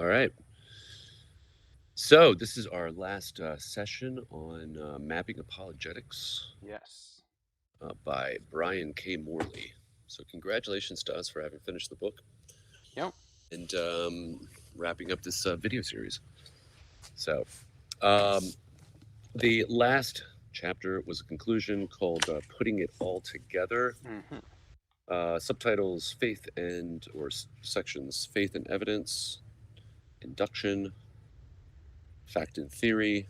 All right. So this is our last session on mapping apologetics Yes. by Brian K. Morley. So congratulations to us for having finished the book Yep. and wrapping up this video series. So um, the last chapter was a conclusion called "Putting It All Together." hmm Subtitles: Faith and or sections: Faith and Evidence, Induction, Fact and Theory.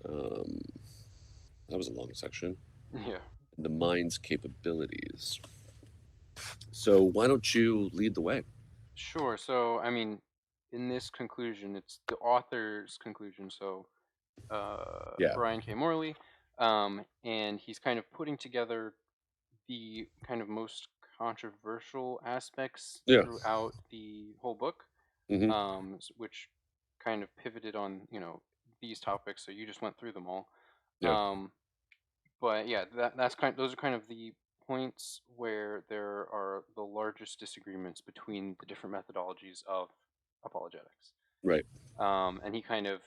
Um, that was a long section. Yeah. The mind's capabilities. So why don't you lead the way? Sure. So, in this conclusion, it's the author's conclusion. So, Yeah, Brian K. Morley, and he's kind of putting together the kind of most controversial aspects yeah, throughout the whole book, hmm which kind of pivoted on these topics. So you just went through them all. yeah, Um, But yeah, those are kind of the points where there are the largest disagreements between the different methodologies of apologetics. right, And he kind of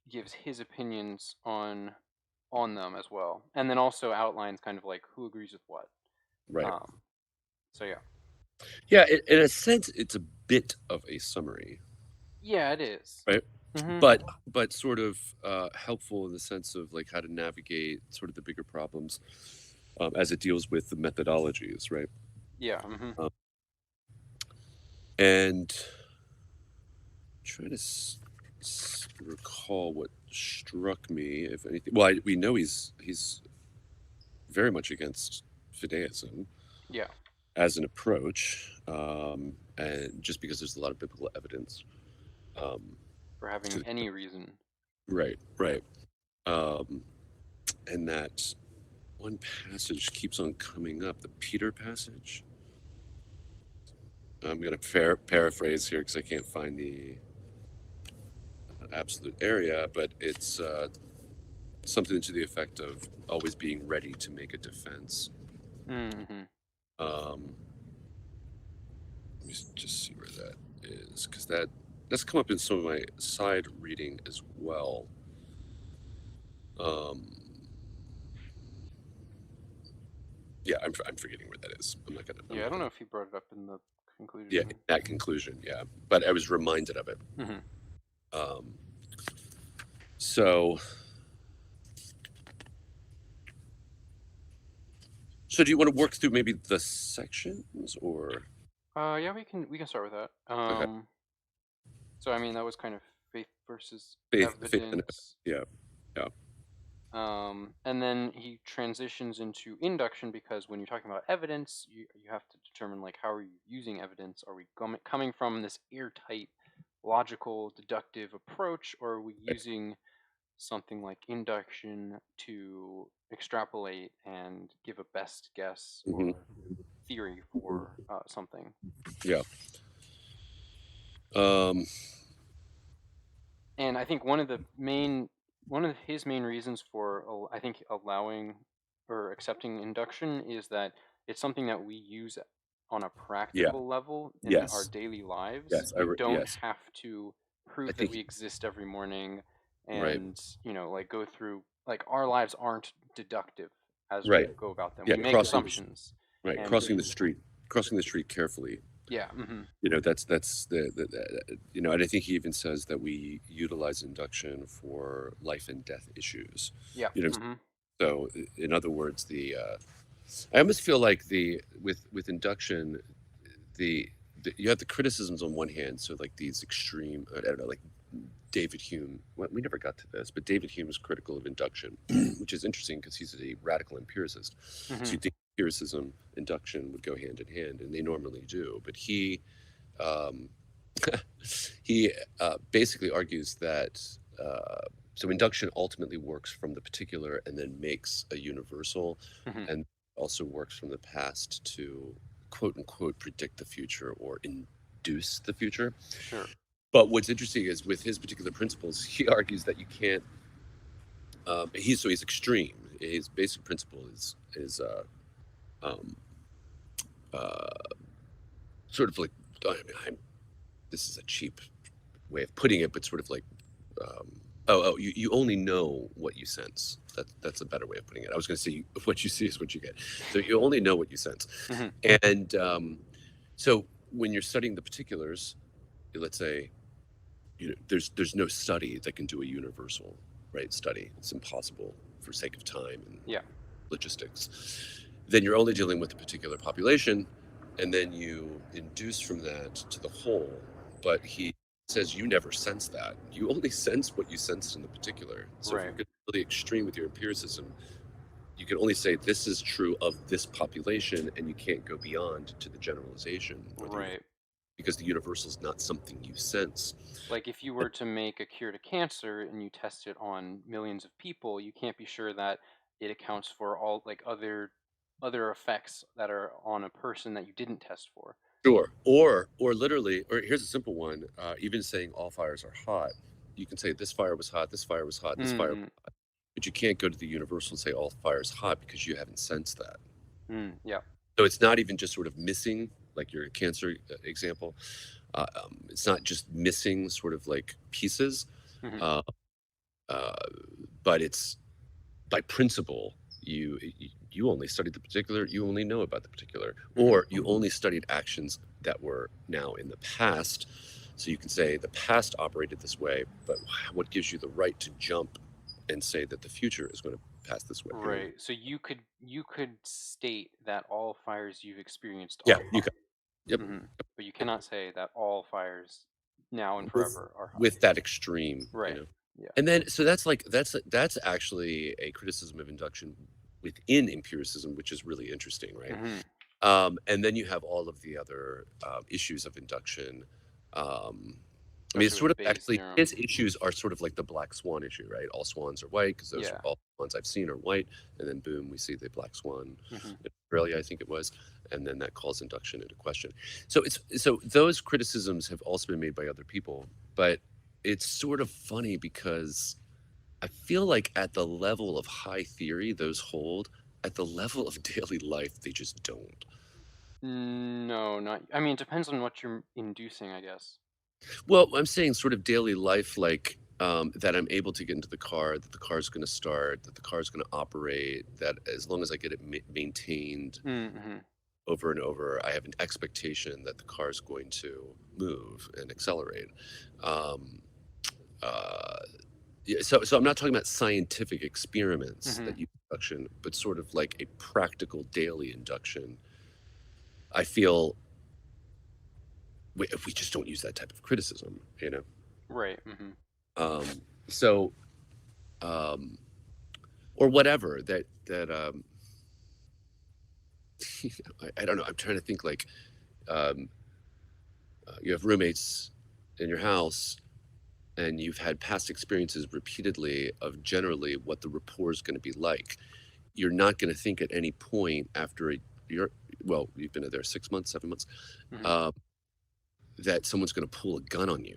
gives his opinions on them as well, and then also outlines kind of like who agrees with what. right. Um, so yeah, Yeah, in a sense, it's a bit of a summary, yeah, it is. right? Mm-hmm. But sort of helpful in the sense of like how to navigate sort of the bigger problems as it deals with the methodologies, right? Yeah. Mm-hmm. Um, and trying to recall what struck me, if anything. Well, we know he's very much against fideism Yeah. as an approach, and just because there's a lot of biblical evidence. Um, For having to, any reason. right, right. Um, and that one passage keeps on coming up, the Peter passage. I'm going to paraphrase here because I can't find the absolute area, but it's something to the effect of always being ready to make a defense. Mm-hmm. Um, let me just see where that is because that's come up in some of my side reading as well. Um, yeah, I'm forgetting where that is. I'm Yeah, I not don't know gonna. if he brought it up in the Yeah, conclusion. that conclusion. Yeah, but I was reminded of it. Mm-hmm. Um, so, so do you want to work through maybe the sections or Yeah, we can start with that. okay, So that was kind of faith versus faith and evidence. yeah, yeah, And then he transitions into induction because when you're talking about evidence, you have to determine like how are you using evidence? Are we coming from this airtight, logical, deductive approach, or are we right. using something like induction to extrapolate and give a best guess Hmm. or theory for something? Yeah. Um, And I think one of his main reasons for I think allowing or accepting induction is that it's something that we use on a yeah. practical level in our Yes. daily lives. Yes. We don't Yes. have to I prove that think we exist every morning right. and, like go through like our lives aren't deductive as we Right. go about them. Yeah. We make Crossing. assumptions Right. and Crossing the street carefully. yeah, mhm. That's and I think he even says that we utilize induction for life and death issues. Yeah. You know, Mhm. so in other words, I almost feel like the with induction, the you have the criticisms on one hand, so like these extreme, I don't know, like David Hume. Well, we never got to this, but David Hume is critical of induction, which is interesting because he's a radical empiricist. So Mhm. you think empiricism, induction would go hand in hand, and they normally do. But um, he basically argues that so induction ultimately works from the particular and then makes a universal, Mhm. and also works from the past to quote unquote predict the future or induce the future. Sure. But what's interesting is with his particular principles, he argues that you can't. He's extreme. His basic principle is um, uh, sort of like this is a cheap way of putting it, but sort of like, you only know what you sense. That's a better way of putting it. I was going to say what you see is what you get. So you only know what you sense. Hmm. And so when you're studying the particulars, let's say, there's no study that can do a universal, right, study. It's impossible for sake of time and Yeah. logistics. Then you're only dealing with a particular population, and then you induce from that to the whole. But he says you never sense that. You only sense what you sensed in the particular. So if Right. you're getting really extreme with your empiricism, you can only say this is true of this population, and you can't go beyond to the generalization or Right. because the universal is not something you sense. Like if you were to make a cure to cancer and you test it on millions of people, you can't be sure that it accounts for all like other effects that are on a person that you didn't test for. Sure. Or literally, or here's a simple one. Even saying all fires are hot, you can say this fire was hot, this fire was hot, this fire, Mm, but you can't go to the universal and say all fires hot because you haven't sensed that. yeah. So it's not even just sort of missing, like your cancer example. It's not just missing sort of like pieces, Hmm. uh, uh, but it's by principle. You only studied the particular. You only know about the particular, Hmm. or you only studied actions that were now in the past. So you can say the past operated this way, but what gives you the right to jump and say that the future is going to pass this way? Right. So you could state that all fires you've experienced Yeah, are you hot. can. Yep. Hmm. But you cannot say that all fires now and with forever are hot. with that extreme, Right. Yeah. and then so that's actually a criticism of induction within empiricism, which is really interesting, right? Hmm. And then you have all of the other issues of induction. um, I mean, it's Especially sort with of Bayes' actually theorem. his issues are sort of like the black swan issue, right? All swans are white because those are Yeah. all ones I've seen are white, and then boom, we see the black swan Hmm. in Australia, I think it was, and then that calls induction into question. So those criticisms have also been made by other people, but it's sort of funny because I feel like at the level of high theory, those hold. At the level of daily life, they just don't. No, not. I mean, it depends on what you're inducing, I guess. Well, I'm saying sort of daily life, like that I'm able to get into the car, that the car's going to start, that the car's going to operate, that as long as I get it maintained Mm-hmm. over and over, I have an expectation that the car's going to move and accelerate. Um, uh, yeah, so I'm not talking about scientific experiments Mm-hmm. that use induction, but sort of like a practical daily induction. I feel we just don't use that type of criticism. Right. Mm-hmm. Um, so um, or whatever that I don't know. I'm trying to think like um, you have roommates in your house and you've had past experiences repeatedly of generally what the rapport is going to be like. You're not going to think at any point after you're well, you've been there 6 months, 7 months, Mm-hmm. uh, that someone's going to pull a gun on you.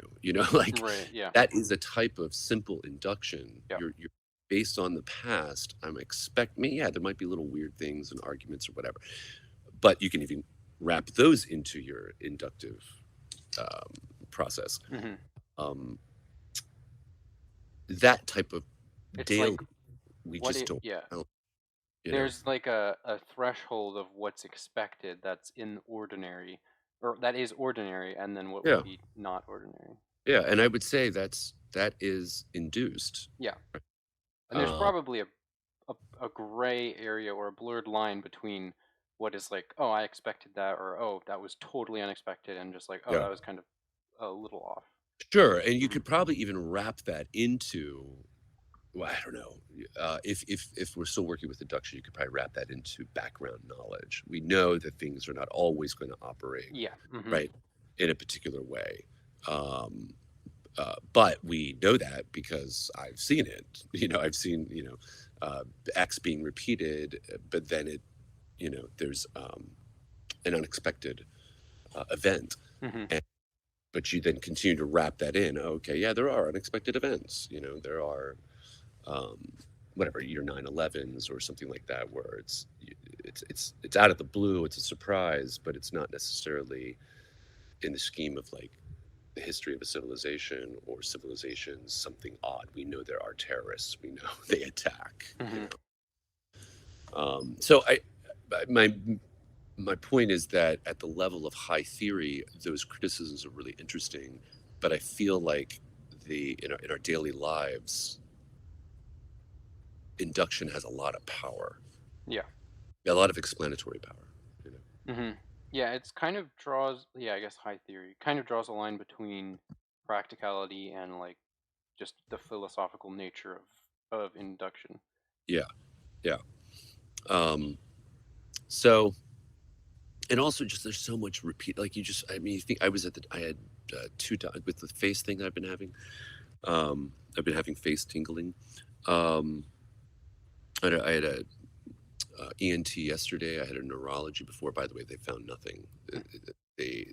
Like Right. Yeah. that is a type of simple induction. Yeah. You're based on the past. I'm expect me. Yeah, there might be little weird things and arguments or whatever, but you can even wrap those into your inductive um, process. Mm-hmm. Um, that type of It's like daily, we what just it. don't. Yeah. Count, you know. There's like a threshold of what's expected that's in ordinary, or that is ordinary, and then what would Yeah, be not ordinary. yeah, and I would say that is induced. Yeah. And there's Uh, probably a gray area or a blurred line between what is like, oh, I expected that, or oh, that was totally unexpected, and just like, oh, yeah, that was kind of a little off. sure, and you Hmm. could probably even wrap that into. Well, I don't know. If we're still working with induction, you could probably wrap that into background knowledge. We know that things are not always going to operate Yeah. Hmm. right in a particular way. Um, but we know that because I've seen it. I've seen X being repeated, but then there's an unexpected event, Hmm. and but you then continue to wrap that in. Okay, yeah, there are unexpected events. There are um, whatever your 9/11s or something like that, where it's out of the blue, it's a surprise, but it's not necessarily in the scheme of like the history of a civilization or civilizations something odd. We know there are terrorists. We know they attack. You Hmm. know, so my point is that at the level of high theory, those criticisms are really interesting, but I feel like in our daily lives, induction has a lot of power, Yeah. a lot of explanatory power. You know? Hmm. Yeah, it's kind of draws. Yeah, I guess high theory kind of draws a line between practicality and like just the philosophical nature of induction. Yeah, yeah. Um, so and also just there's so much repeat. Like you just, I mean, you think I had two times with the face thing that I've been having. I've been having face tingling. Um, I had a ENT yesterday. I had a neurology before. By the way, they found nothing. Mm. They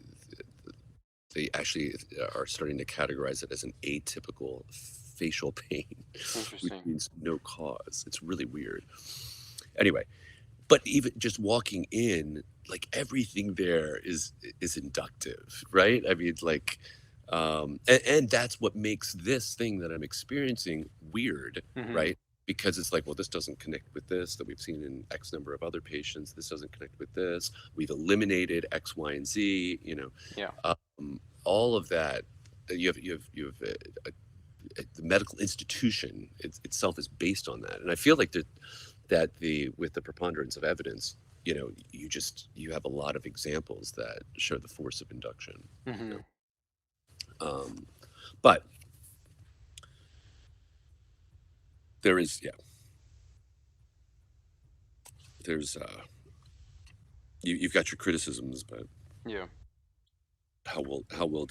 they actually are starting to categorize it as an atypical facial pain, which Interesting. means no cause. It's really weird. Anyway, but even just walking in, like everything there is inductive, right? I mean, like, and that's what makes this thing that I'm experiencing weird, Hmm. right? Because it's like, well, this doesn't connect with this that we've seen in X number of other patients. This doesn't connect with this. We've eliminated X, Y, and Z. You know, Yeah. all of that. You have the medical institution itself is based on that, and I feel like that the with the preponderance of evidence, you have a lot of examples that show the force of induction. You Hmm. um, but there is, yeah, there's you've got your criticisms, but Yeah. how well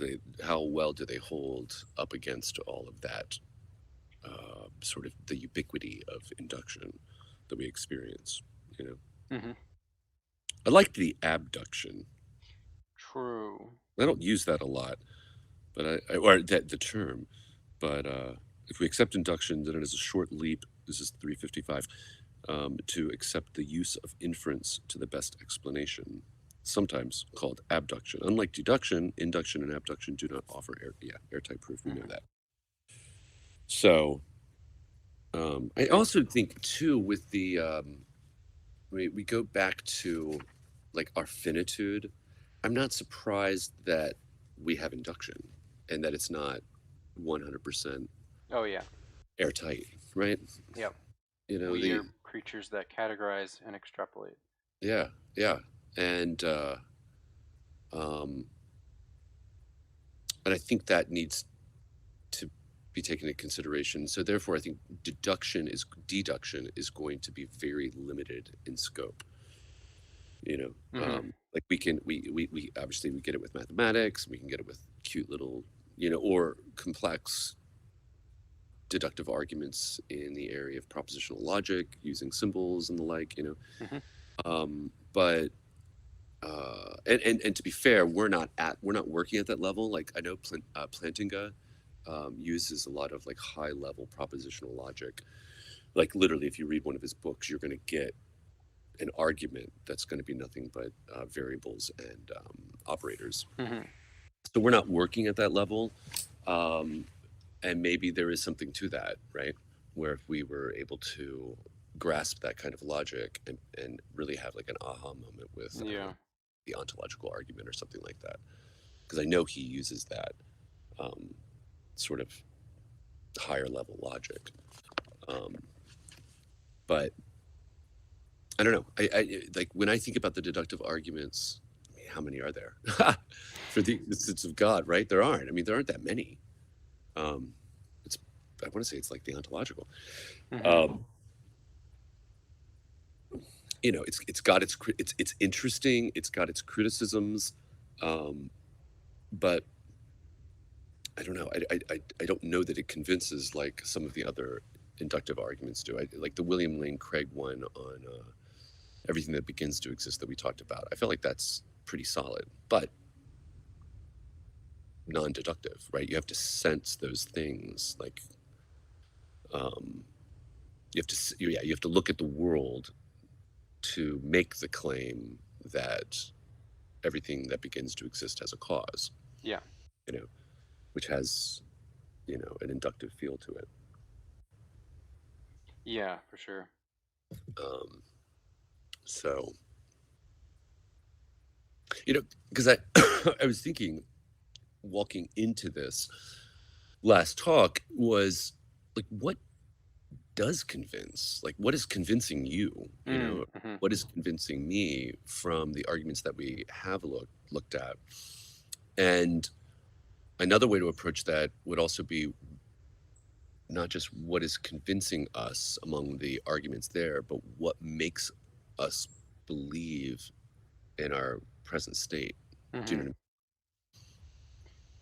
do they hold up against all of that, sort of the ubiquity of induction that we experience? You know, Hmm. I like the abduction. True. I don't use that a lot, but or that the term, but if we accept induction, then it is a short leap. This is 355, to accept the use of inference to the best explanation, sometimes called abduction. Unlike deduction, induction and abduction do not offer airtight proof. We know Hmm. that. So I Yeah. also think too with the we go back to like our finitude. I'm not surprised that we have induction and that it's not 100% Oh yeah. airtight, right? Yep. You know, We are creatures that categorize and extrapolate. yeah, yeah. And, um, and I think that needs to be taken into consideration. So therefore, I think deduction is going to be very limited in scope. You know, Hmm. like we obviously we get it with mathematics, we can get it with cute little, or complex deductive arguments in the area of propositional logic using symbols and the like. Hmm. But and to be fair, we're not working at that level. Like I know Plantinga uses a lot of like high level propositional logic. Like literally, if you read one of his books, you're going to get an argument that's going to be nothing but variables and operators. Hmm. So we're not working at that level, um, and maybe there is something to that, right? Where if we were able to grasp that kind of logic and really have like an aha moment with, I don't know, Yeah. the ontological argument or something like that, because I know he uses that, um, sort of higher level logic. Um, but I don't know. Like when I think about the deductive arguments, I mean, how many are there for the existence of God? Right? There aren't. I mean, there aren't that many. Um, it's I want to say it's like the ontological. Hmm. Um, it's interesting. It's got its criticisms, um, but I don't know. I don't know that it convinces like some of the other inductive arguments do. I like the William Lane Craig one on everything that begins to exist that we talked about. I feel like that's pretty solid, but non-deductive, right? You have to sense those things. Like um, you have to look at the world to make the claim that everything that begins to exist has a cause. Yeah. You know. which has, an inductive feel to it. Yeah, for sure. Um, so, because I, I was thinking walking into this last talk was like, what does convince? Like, what is convincing you? Mm-hmm. What is convincing me from the arguments that we have looked at? And another way to approach that would also be not just what is convincing us among the arguments there, but what makes us believe in our present state. Do you Mm-hmm. know what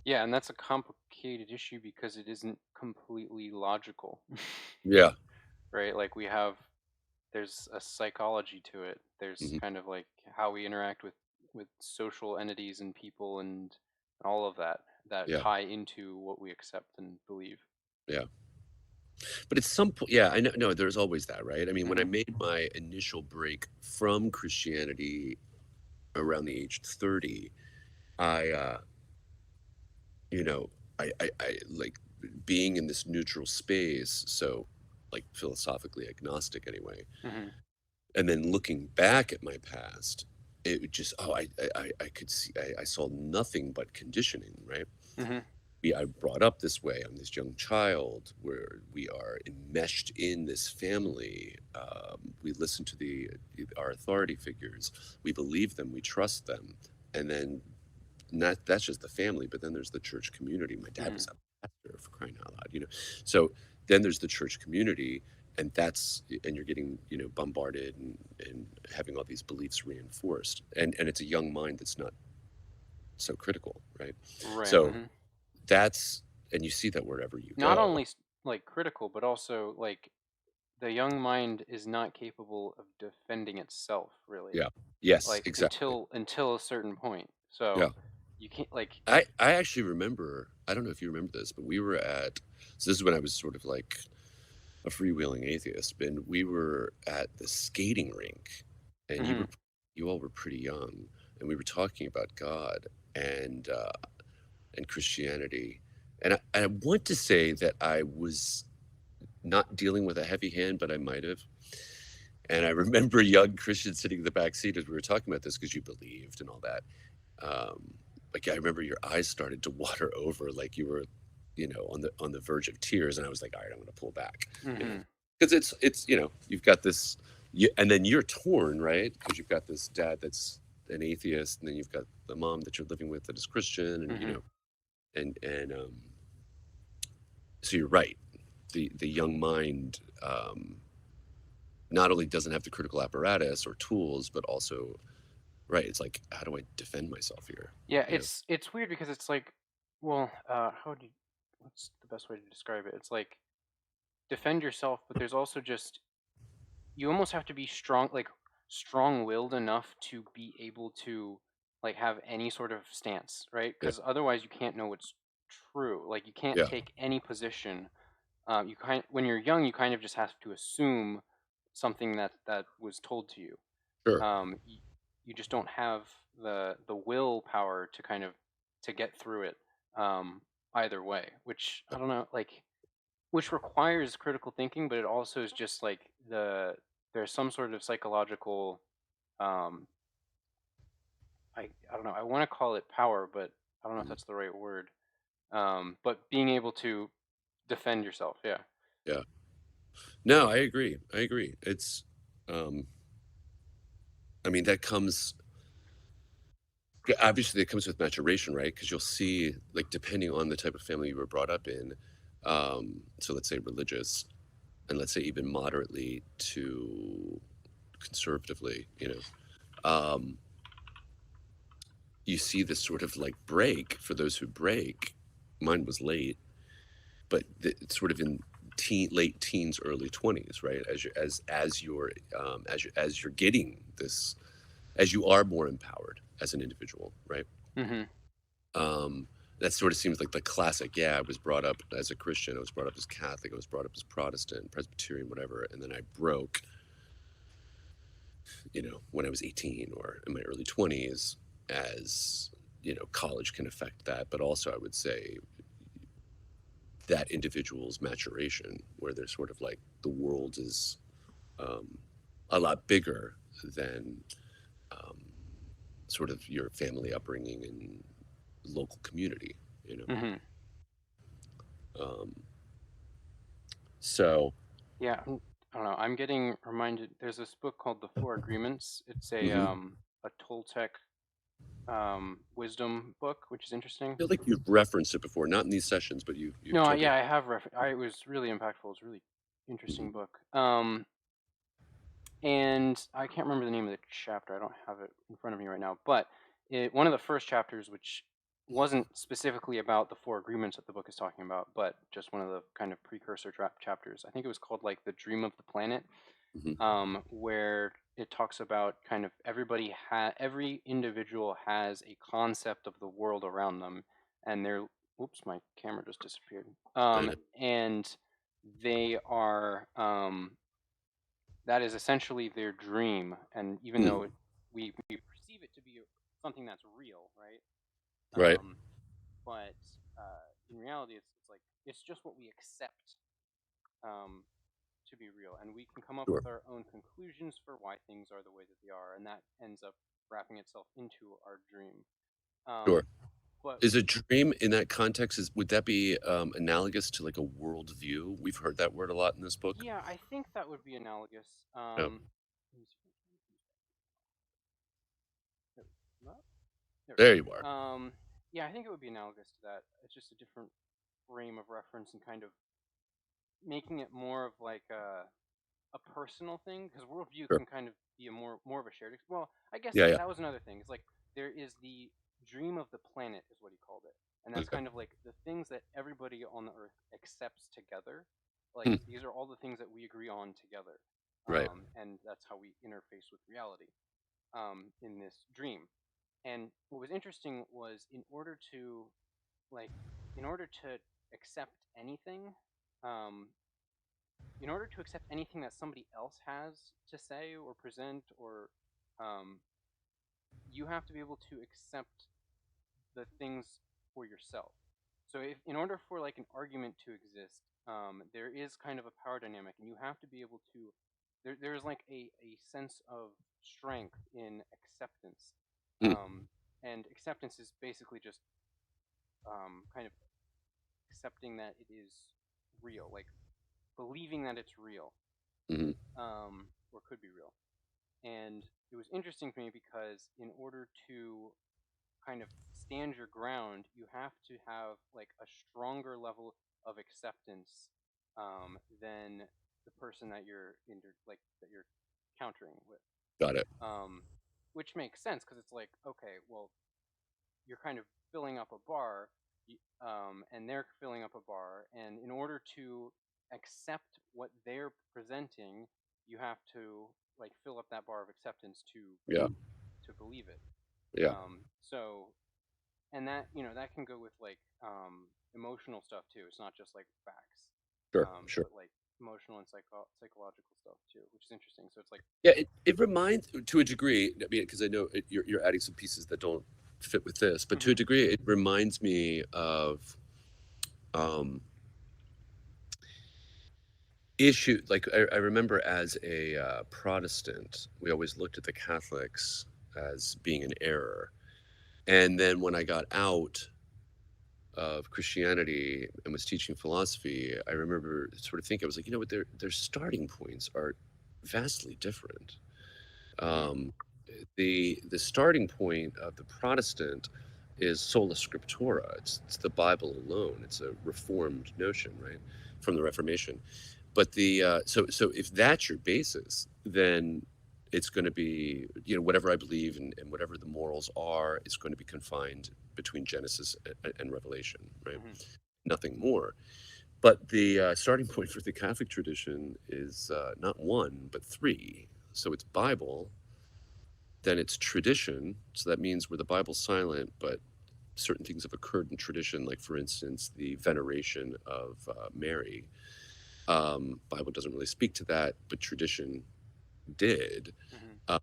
Yeah, and that's a complicated issue because it isn't completely logical, I mean? Yeah. right? Like there's a psychology to it. There's Hmm. kind of like how we interact with social entities and people and all of that that Yeah. tie into what we accept and believe. Yeah. But at some point, yeah, I know. No, there's always that, right? I mean, when I Mm-hmm. made my initial break from Christianity around the age 30, I, you know, I like being in this neutral space. So, like philosophically agnostic anyway. Mm-hmm. And then looking back at my past, it would just, oh, I could see, I saw nothing but conditioning, right? Mm-hmm. I brought up this way. I'm this young child where we are enmeshed in this family. We listen to our authority figures. We believe them. We trust them. And then not that's just the family, but then there's the church community. My dad Mm-hmm. was a pastor, for crying out loud. So then there's the church community, and you're getting bombarded and having all these beliefs reinforced, and it's a young mind that's not so critical, right? Right. So Mm-hmm. that's and you see that wherever you Not go. only like critical, but also like the young mind is not capable of defending itself, really. Yeah. Yes, Like exactly. until a certain point. Yeah. So you can't like. I actually remember, I don't know if you remember this, but we were so this is when I was sort of like a freewheeling atheist, and we were at the skating rink, and Mm-hmm. you all were pretty young, and we were talking about God and Christianity, and I want to say that I was not dealing with a heavy hand, but I might have. And I remember young Christian sitting in the back seat as we were talking about this because you believed and all that. Um, like I remember your eyes started to water over, like you were, on the verge of tears, and I was like, all right, I'm going to pull back, Mm-hmm. because it's you've got this, and then you're torn, right? Because you've got this dad that's an atheist, and then you've got the mom that you're living with that is Christian, and Mm-hmm. so you're right. The young mind not only doesn't have the critical apparatus or tools, but also right. It's like, how do I defend myself here? Yeah, You know? it's weird because it's like, well, how do you, what's the best way to describe it? It's like defend yourself, but there's also just you almost have to be strong, like strong-willed enough to be able to like have any sort of stance, right? Yeah, Because otherwise you can't know what's true. Like you can't yeah, take any position. You when you're young, you kind of just have to assume something that was told to you. sure. You, you just don't have the willpower to kind of to get through it either way, which I don't know, like which requires critical thinking, but it also is just like there's some sort of psychological um I don't know, I want to call it power, but I don't know if Mhm. that's the right word. But being able to defend yourself, yeah. Yeah. No, I agree. I agree. Um, I mean, that comes obviously it comes with maturation, right? Because you'll see, like, depending on the type of family you were brought up in, so let's say religious, and let's say even moderately to conservatively, um, you see this sort of like break for those who break. Mine was late, but it's sort of in late teens, early 20s, right? As you're getting this, as you are more empowered as an individual, right? Mhm. Um, that sort of seems like the classic. Yeah, I was brought up as a Christian. I was brought up as Catholic. I was brought up as Protestant, Presbyterian, whatever. And then I broke, when I was 18 or in my early 20s, as college can affect that. But also, I would say that individual's maturation, where they're sort of like the world is um, a lot bigger than um, sort of your family upbringing and local community, you know. Hmm. Um, so, Yeah, I don't know. I'm getting reminded. There's this book called The Four Agreements. It's mhm. a Toltec wisdom book, which is I interesting. feel like you've referenced it before, not in these sessions, but you've No, told me. yeah, I have. It was really impactful. It's a really interesting Mhm. book. And I can't remember the name of the chapter. I don't have it in front of me right now. But one of the first chapters, which wasn't specifically about the four agreements that the book is talking about, but just one of the kind of precursor chapters. I think it was called like the Dream of the Planet, Mhm. where it talks about kind of every individual has a concept of the world around them, and they're whoops, my camera just disappeared. I know. And they are that is essentially their dream, and even Mm. though we perceive it to be something that's real, right? Right. Um, but in reality, it's like it's just what we accept um, to be real, and we can come up Sure. with our own conclusions for why things are the way that they are, and that ends up wrapping itself into our dream. Sure. But Is a dream in that context, is would that be analogous to like a worldview? We've heard that word a lot in this book. yeah, I think that would be analogous. Yeah. Let me see if I can there we go. There we There you go. are. Yeah, I think it would be analogous to that. It's just a different frame of reference and kind of making it more of like a personal thing, because worldview Sure. can kind of be a more of a shared. Well, I guess Yeah. Yeah. that was another thing. It's like there is the dream of the planet, is what he called it, and that's Okay. kind of like the things that everybody on the earth accepts together. Like Hmm. these are all the things that we agree on together, Right. and that's how we interface with reality in this dream. And what was interesting was like in order to accept anything, um, in order to accept anything that somebody else has to say or present, or um, you have to be able to accept the things for yourself. So if in order for like an argument to exist, there is kind of a power dynamic, and you have to be able to. There's like a sense of strength in acceptance, Hmm. um, and acceptance is basically just kind of accepting that it is real, like believing that it's real, Hmm. or could be real. And it was interesting to me because in order to kind of stand your ground, you have to have like a stronger level of acceptance than the person that that you're countering with. Got it. Um, which makes sense because it's like, okay, well, you're kind of filling up a bar, and they're filling up a bar, and in order to accept what they're presenting, you have to like fill up that bar of acceptance Yeah. to believe it. Yeah. So and that that can go with like emotional stuff too. It's not just like facts, Sure. Sure. but like emotional and psychological stuff too, which is interesting. So it's like, Yeah. It reminds, to a degree. I mean, because I know you're adding some pieces that don't fit with this, but to a hmm degree, it reminds me of um, issue. Like I remember as a Protestant, we always looked at the Catholics as being an error, and then when I got out of Christianity and was teaching philosophy, I remember sort of thinking, I was like, you know what, their starting points are vastly different. hmm Um, the starting point of the Protestant is sola scriptura. It's the Bible alone. It's a reformed notion, right, from the Reformation. But so if that's your basis, then it's going to be, whatever I believe, and whatever the morals are, is going to be confined between Genesis and Revelation, right? hmm Nothing more. But the starting point for the Catholic tradition is not one but three. So it's Bible, then it's tradition. So that means where the Bible's silent, but certain things have occurred in tradition, like for instance the veneration of Mary. Bible doesn't really speak to that, but tradition did. hmm Uh,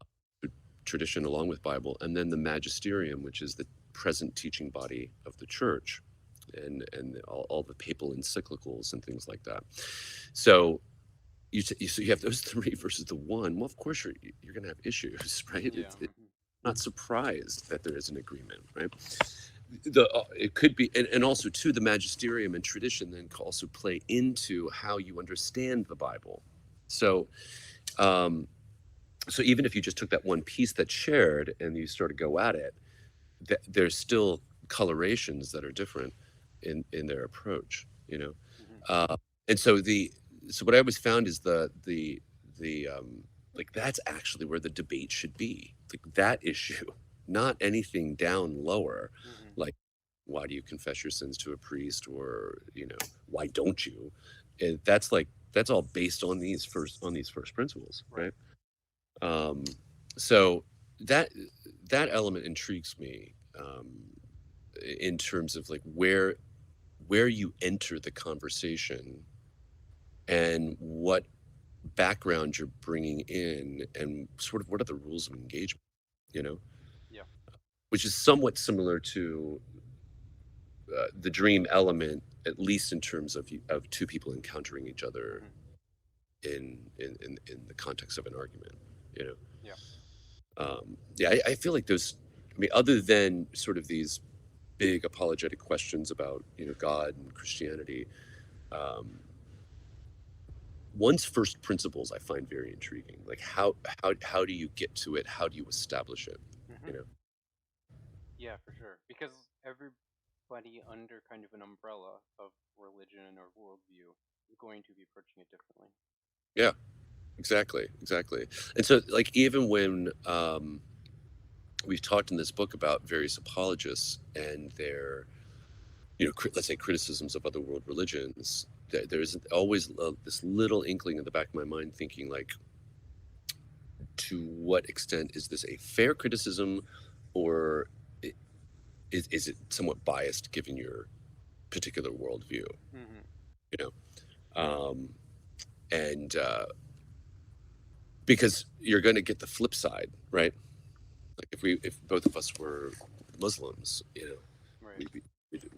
Tradition along with Bible, and then the magisterium, which is the present teaching body of the church. and all the papal encyclicals and things like that. So so you have those three versus the one. Well, of course you're going to have issues, right? Yeah. It's not surprised that there is an agreement, right? It could be, and also too, the magisterium and tradition then also play into how you understand the Bible. So, um, so even if you just took that one piece that's shared and you sort of go at it, there's still colorations that are different in their approach, you know. Hmm. Uh, and so what I always found is the like that's actually where the debate should be, like that issue, not anything down lower, Hmm. like why do you confess your sins to a priest, or why don't you? That's like that's all based on these first principles, Right. right? Um, so that that element intrigues me, in terms of like where you enter the conversation and what background you're bringing in and sort of what are the rules of engagement, you know, Yeah. which is somewhat similar to the dream element, at least in terms of two people encountering each other Hmm. in the context of an argument, you know. Yeah. Yeah, I feel like those, I mean, other than sort of these big apologetic questions about God and Christianity, um, one's first principles I find very intriguing. Like how do you get to it? How do you establish it? Hmm. You know? Yeah, for sure. Because everybody under kind of an umbrella of religion or worldview is going to be approaching it differently. Yeah, exactly, exactly. And so, like, even when we've talked in this book about various apologists and their, let's say criticisms of other world religions, there's always this little inkling in the back of my mind, thinking like, to what extent is this a fair criticism, or i- is it somewhat biased given your particular worldview? Hmm. You know, um, and because you're going to get the flip side, right? Like if both of us were Muslims, Right. we'd be,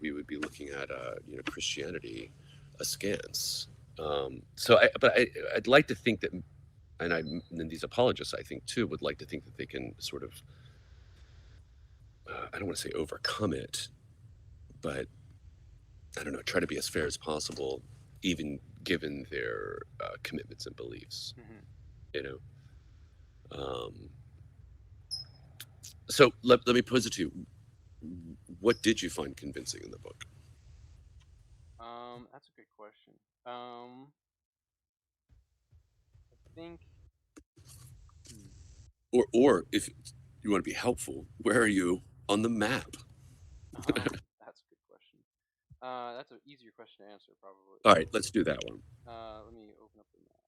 we would be looking at Christianity askance. I'd like to think that, and these apologists, I think too, would like to think that they can sort of, I don't want to say overcome it, but I don't know, try to be as fair as possible, even given their commitments and beliefs. Hmm. You know, um, so let me pose it to you: what did you find convincing in the book? That's a good question. I think. Hmm. Or if you want to be helpful, where are you on the map? That's a good question. That's an easier question to answer, probably. All right, let's do that one. Let me open up the map.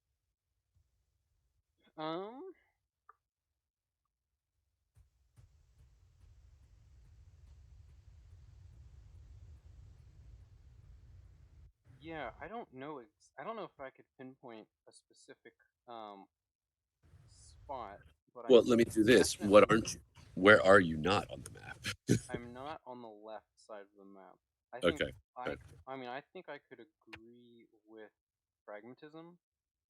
Yeah, I don't know. I don't know if I could pinpoint a specific um spot, but I Well, let me do this. What definitely aren't you? Where are you not on the map? I'm not on the left side of the map. I think Okay. I Okay. c- I mean I think I could agree with pragmatism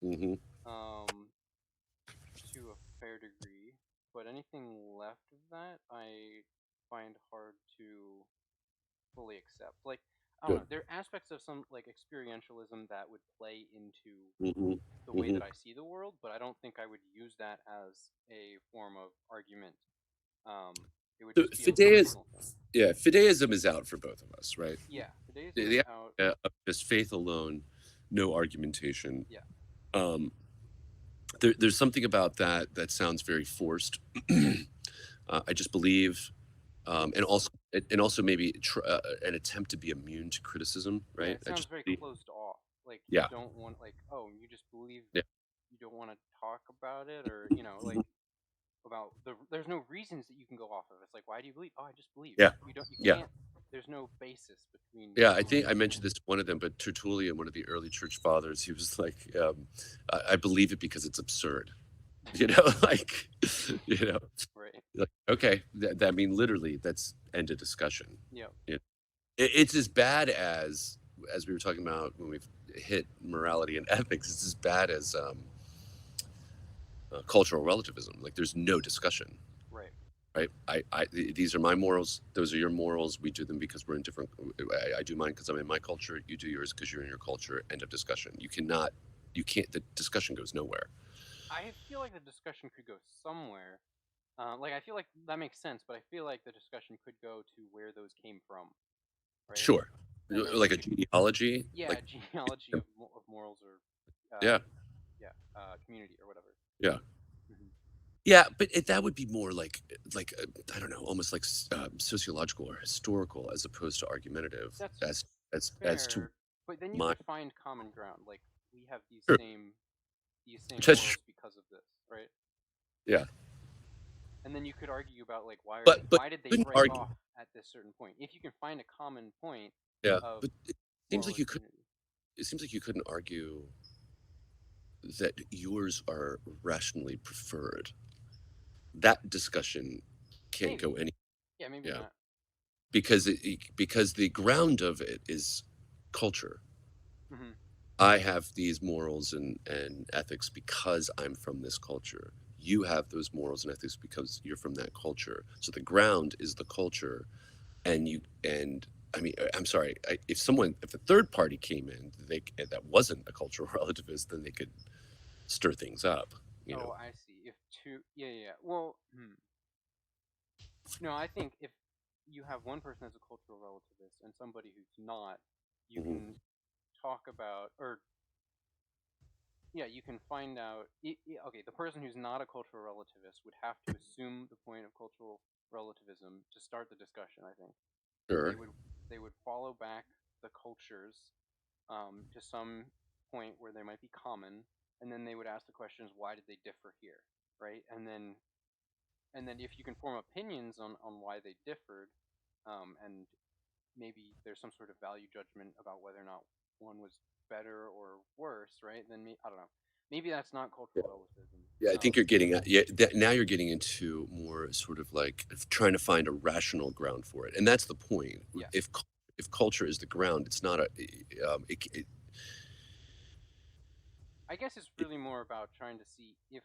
Hmm. um to a fair degree, but anything left of that I find hard to fully accept. Like, I don't Good. know, there are aspects of some like experientialism that would play into Hmm. the way Hmm. that I see the world, but I don't think I would use that as a form of argument. It would So just be an emotional thing. fideism is out for both of us, right? Yeah, Judaism is The out. idea of just faith alone, no argumentation. Yeah. Um, there's something about that that sounds very forced. I just believe, And and also maybe an attempt to be immune to criticism, yeah, right? it I sounds just very believe, closed off. Like you yeah, don't want like, oh, you just believe yeah, you don't want to talk about it or, like mhm, about there's no reasons that you can go off of. It's like, why do you believe? Oh, I just believe. yeah, You yeah, can't there's no basis between yeah. I think I belief mentioned and this to one of them, but Tertullian, one of the early church fathers, he was like, I believe it because it's absurd. Like, you know, right. like, okay, that mean literally, that's end of discussion. Yeah. Yeah. it's as bad as we were talking about when we've hit morality and ethics. It's as bad as cultural relativism. Like there's no discussion, Right. right? These are my morals. Those are your morals. We do them because we're in different. I do mine because I'm in my culture. You do yours because you're in your culture. End of discussion. You cannot. You can't. The discussion goes nowhere. I feel like the discussion could go somewhere. Like I feel like that makes sense, but I feel like the discussion could go to where those came from, right? Sure, And then like a genealogy. yeah, Like genealogy of morals or yeah, yeah, community or whatever. yeah. Hmm. Yeah, but that would be more like I don't know, almost like sociological or historical as opposed to argumentative. That's As to fair, but then you my could find common ground. Like we have true, these same that's morals because of this, right? yeah. And then you could argue about like But why did they you couldn't break argue. off at this certain point? If you can find a common point Yeah, of but it seems moral like or you could. community, It seems like you couldn't argue that yours are rationally preferred. That discussion can't go maybe, any. yeah, maybe Yeah, not. because the ground of it is culture. Hmm. I have these morals and ethics because I'm from this culture. You have those morals and ethics because you're from that culture. So the ground is the culture, and I mean, I'm sorry, if a third party came in, that wasn't a cultural relativist, then they could stir things up. You Oh, know. I see. If two, yeah, yeah, yeah. Well, no, I think if you have one person as a cultural relativist and somebody who's not, you Mhm. can talk about, or yeah, you can find out. Okay, the person who's not a cultural relativist would have to assume the point of cultural relativism to start the discussion. I think they Sure. would they would follow back the cultures to some point where they might be common, and then they would ask the questions, why did they differ here, right? And then if you can form opinions on why they differed, and maybe there's some sort of value judgment about whether or not one was better or worse, right? Then I don't know. Maybe that's not Yeah. cultural relativism. Yeah, I think you're getting at, yeah, now you're getting into more sort of like trying to find a rational ground for it, and that's the point. Yes. If culture is the ground, it's not a. I guess it's It really more about trying to see if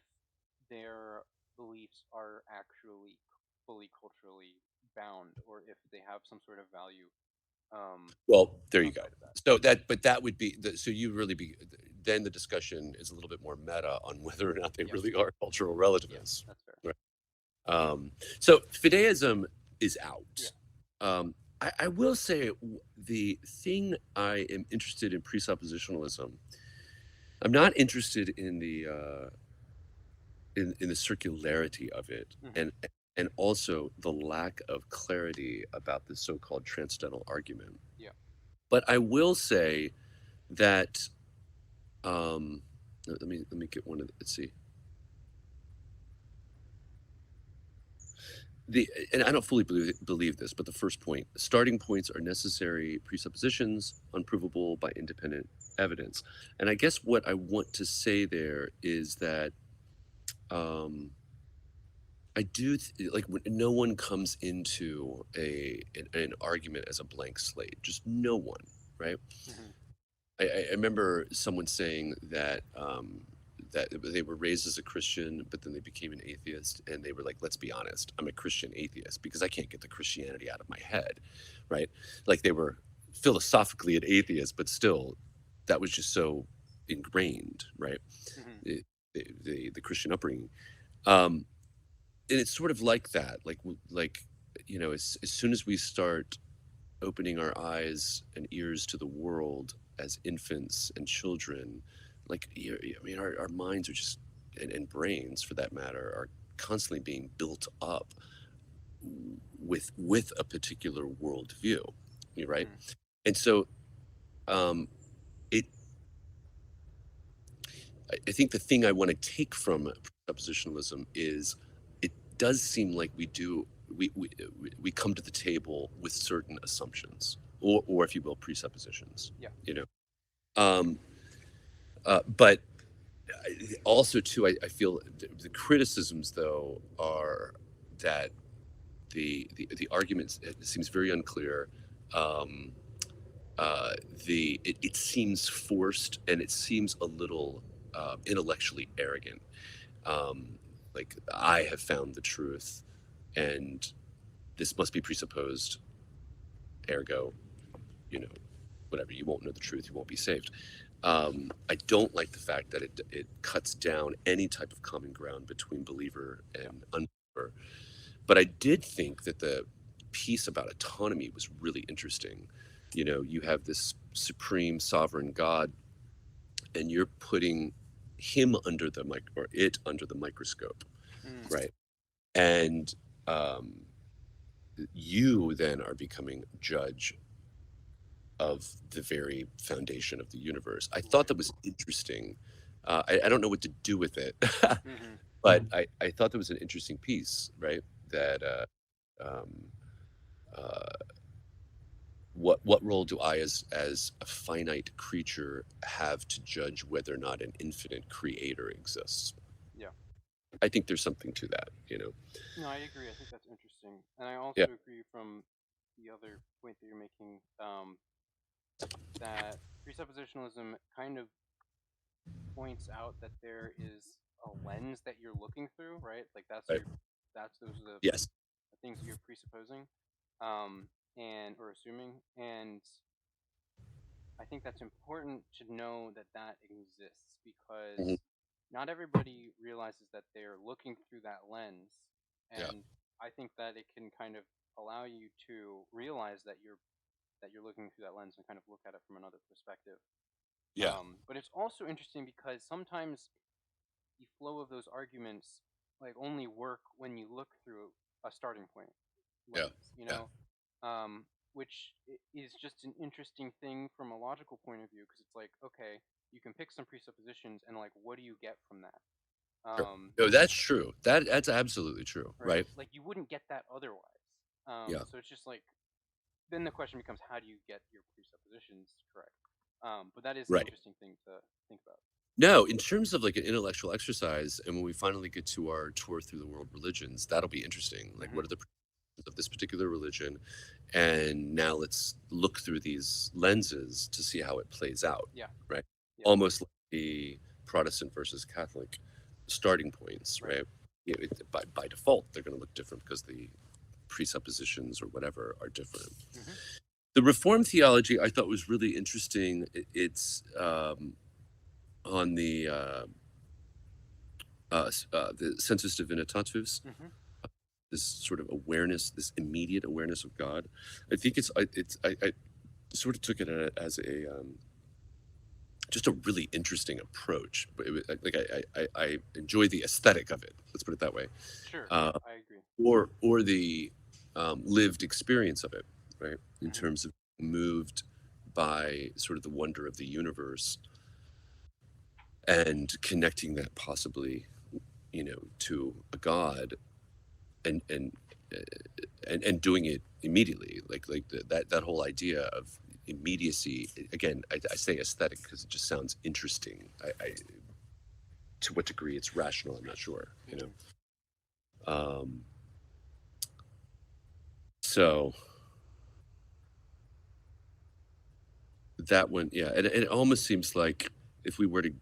their beliefs are actually fully culturally bound, or if they have some sort of value well, there you go. outside of that. So that, but that would be so you really be then the discussion is a little bit more meta on whether or not they Yes. really are cultural Yes, relativists. that's fair. Right. So fideism is Yeah. out. I will say the thing I am interested in presuppositionalism. I'm not interested in the circularity of it, Hmm. and also the lack of clarity about the so-called transcendental argument. Yeah. But I will say that let me get one of let's see the and I don't fully believe this, but the first point: starting points are necessary presuppositions, unprovable by independent evidence. And I guess what I want to say there is that um, I do like when no one comes into an argument as a blank slate, just no one, right? Hmm. I remember someone saying that that they were raised as a Christian, but then they became an atheist, and they were like, "Let's be honest, I'm a Christian atheist because I can't get the Christianity out of my head," right? Like they were philosophically an atheist, but still, that was just so ingrained, right? Hmm. It, the Christian upbringing, um, and it's sort of like that, like as soon as we start opening our eyes and ears to the world as infants and children, like I mean, our minds are just and brains, for that matter, are constantly being built up with a particular worldview, right? Hmm. And so, um, it I think the thing I want to take from presuppositionalism is it does seem like we come to the table with certain assumptions, or if you will, presuppositions. Yeah. You know, um, but also too, I feel the criticisms though are that the argument seems very unclear. um, it seems forced and it seems a little intellectually arrogant. Um, like I have found the truth, and this must be presupposed. Ergo, you know, whatever. You won't know the truth. You won't be saved. I don't like the fact that it cuts down any type of common ground between believer Yeah. and unbeliever. But I did think that the piece about autonomy was really interesting. You have this supreme sovereign God, and you're putting him under the mic or it under the microscope, Mm. right? And um, you then are becoming judge of the very foundation of the universe. I thought Right. that was interesting. I don't know what to do with it, Mm-hmm. but I thought that was an interesting piece, right? That um, uh, what role do I, as a finite creature, have to judge whether or not an infinite creator exists? Yeah. I think there's something to that. No, I agree. I think that's interesting, and I Yeah. also agree from the other point that you're making, that presuppositionalism kind of points out that there is a lens that you're looking through, right? Like Right. those are the Yes. things that you're presupposing, and or assuming, and I think that's important to know that that exists Hmm. because not everybody realizes that they're looking through that lens, Yeah. and I think that it can kind of allow you to realize that you're looking through that lens and kind of look at it from another perspective. Yeah. But it's also interesting because sometimes the flow of those arguments like only work when you look through a starting point Yeah. lens, Yeah. um, which is just an interesting thing from a logical point of view because it's like, okay, you can pick some presuppositions and like, what do you get from that? Sure. Um, No, that's true. That's absolutely true. right? Right. Like you wouldn't get that otherwise. Yeah. So it's just like then the question becomes, how do you get your presuppositions correct? But that is an Right. interesting thing to think about. No, in terms of like an intellectual exercise, and when we finally get to our tour through the world religions, that'll be interesting. Like, Hmm. what are the principles of this particular religion? And now let's look through these lenses to see how it plays out, Yeah, right? yeah, Almost like the Protestant versus Catholic starting points, right. right? By default, they're going to look different because the presuppositions or whatever are different. Hmm. The Reformed theology I thought was really interesting. It's on the sensus divinitatus, Hmm. this sort of awareness, this immediate awareness of God. I think I sort of took it as a just a really interesting approach. But like I enjoy the aesthetic of it. Let's put it that way, Sure, yeah, uh, I agree. or the lived experience of it, right? In Hmm. terms of moved by sort of the wonder of the universe and connecting that possibly, to a God, and uh, and doing it immediately, like that whole idea of immediacy. Again, I say aesthetic because it just sounds interesting. To what degree it's rational, I'm not sure. Hmm. Um, so that one, yeah, and it almost seems like if we were to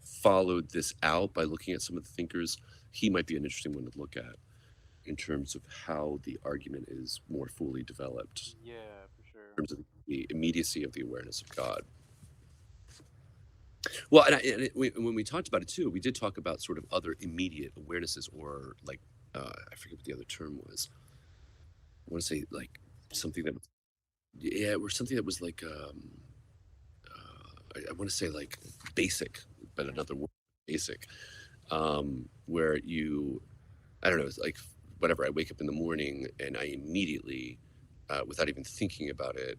follow this out by looking at some of the thinkers, he might be an interesting one to look at in terms of how the argument is more fully developed Yeah, for sure. in terms of the immediacy of the awareness of God. Well, when we talked about it too, we did talk about sort of other immediate awarenesses, or like I forget what the other term was. I want to say like something that, yeah, or something that was like I want to say like basic, but Hmm. another word, basic, where I don't know, it's like whatever. I wake up in the morning and I immediately, without even thinking about it,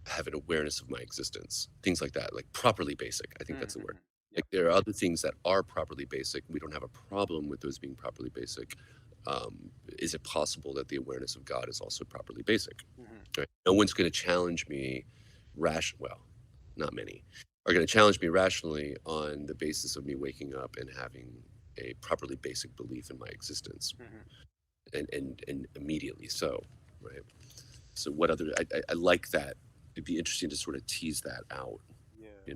have an awareness of my existence. Things like that, like properly basic. I think that's the word. Hmm. Yeah. Like there are other things that are properly basic. We don't have a problem with those being properly basic. Is it possible that the awareness of God is also properly basic? Hmm. Right? No one's going to challenge me well, not many are going to challenge me rationally on the basis of me waking up and having a properly basic belief in my existence, Hmm. and immediately so, right? So what other I like that. It'd be interesting to sort of tease that out, you Yeah.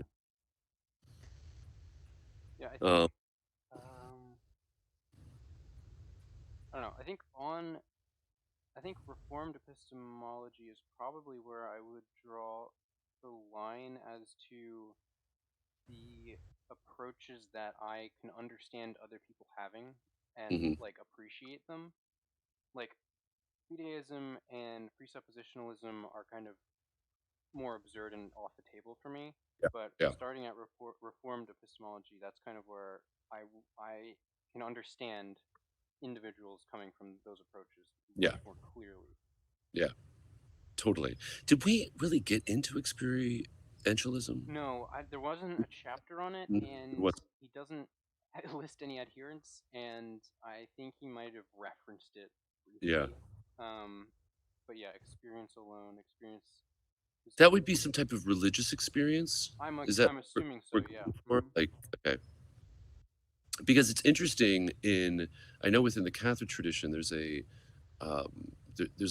Yeah, I know. think um I don't know. I think reformed epistemology is probably where I would draw the line as to the approaches that I can understand other people having and Hmm. like appreciate them. Like Judaism and presuppositionalism are kind of more absurd and off the table for me. Yeah, But yeah, starting at reformed epistemology, that's kind of where I can understand individuals coming from those approaches much yeah, more clearly. yeah. Totally. Did we really get into experientialism? No, there wasn't a chapter on it, and What? he doesn't list any adherents, and I think he might have referenced it Yeah. briefly. Um, but yeah, experience alone, experience That would specific. be some type of religious experience. Is that I'm what assuming so. we're Yeah. going for? Like, okay. Because it's interesting in, I know within the Catholic tradition, there's a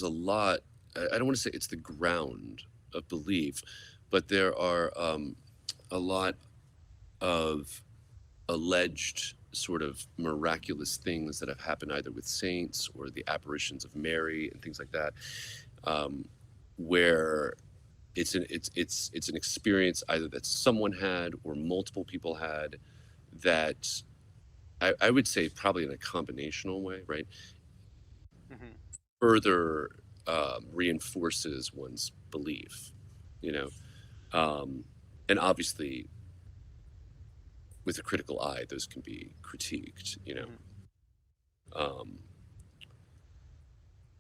lot, I don't want to say it's the ground of belief, but there are a lot of alleged sort of miraculous things that have happened either with saints or the apparitions of Mary and things like that, um, where it's an experience either that someone had or multiple people had that I would say probably in a combinational way, right? Hmm. Further reinforces one's belief, you know, um, and obviously with a critical eye, those can be critiqued, you know. Hmm. Um,